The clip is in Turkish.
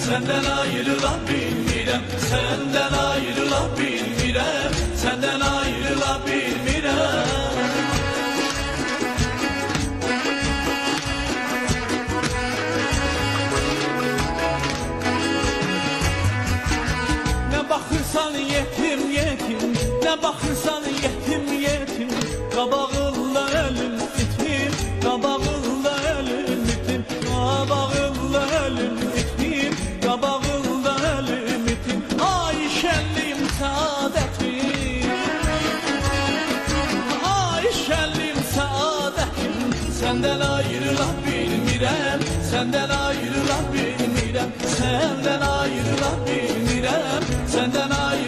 senden ayrıla bilmirəm, senden ayrıla bilmirəm, senden ayrıla bilmirəm. Ne bakırsan yetim yetim, ne bakırsan yetim yetim, qabağında ölüm itim, qabağında ölüm itim, qabağında ölüm itim, qabağında ölüm itim. Ay şənlim saadətim, ay şənlim saadətim, senden ayrıla bilmirəm, senden ayrıla bilmirəm, senden ayrıla bilmirəm, senden ayrıla